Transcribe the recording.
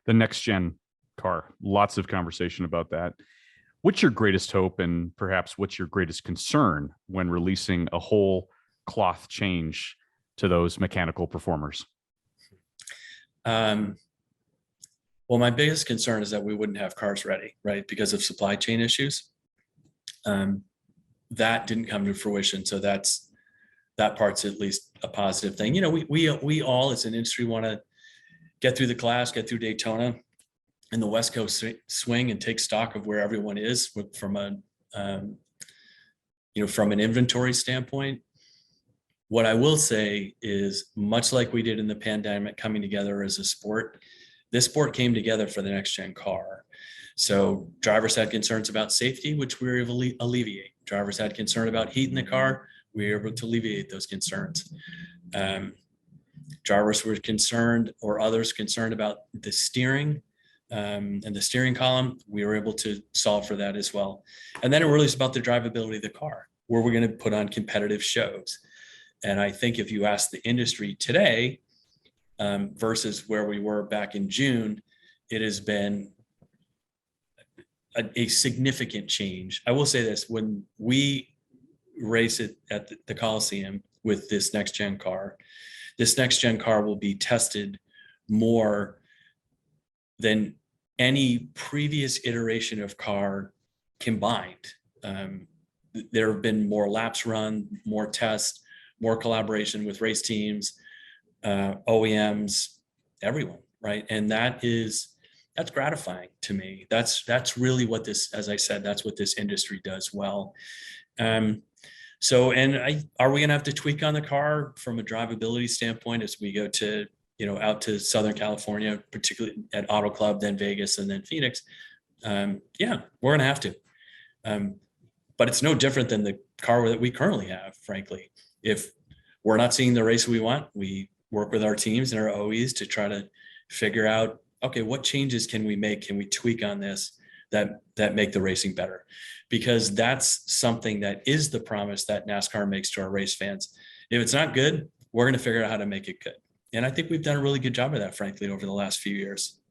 the next gen car. Lots of conversation about that. What's your greatest hope, and perhaps what's your greatest concern when releasing a whole cloth change to those mechanical performers? Well, my biggest concern is that we wouldn't have cars ready, right? Because of supply chain issues. That didn't come to fruition. So that part's at least a positive thing. You know, we all as an industry want to get through the class, get through Daytona and the West Coast swing and take stock of where everyone is from an inventory standpoint. What I will say is, much like we did in the pandemic, coming together as a sport, this sport came together for the next gen car. So drivers had concerns about safety, which we were able to alleviate. Drivers had concern about heat in the car. We were able to alleviate those concerns. Drivers were concerned, or others concerned, about the steering and the steering column. We were able to solve for that as well. And then it really is about the drivability of the car, where we're going to put on competitive shows. And I think if you ask the industry today versus where we were back in June, it has been a significant change. I will say this: when we race it at the Coliseum with this next gen car will be tested more than any previous iteration of car combined. There have been more laps run, more tests, more collaboration with race teams, OEMs, everyone, right? And that's gratifying to me. That's really what this, as I said, that's what this industry does well. Are we going to have to tweak on the car from a drivability standpoint as we go to, out to Southern California, particularly at Auto Club, then Vegas, and then Phoenix? Yeah, we're going to have to. But it's no different than the car that we currently have, frankly. If we're not seeing the race we want, we work with our teams and our OEs to try to figure out, okay, what changes can we make? Can we tweak on this that make the racing better? Because that's something that is the promise that NASCAR makes to our race fans. If it's not good, we're going to figure out how to make it good. And I think we've done a really good job of that, frankly, over the last few years.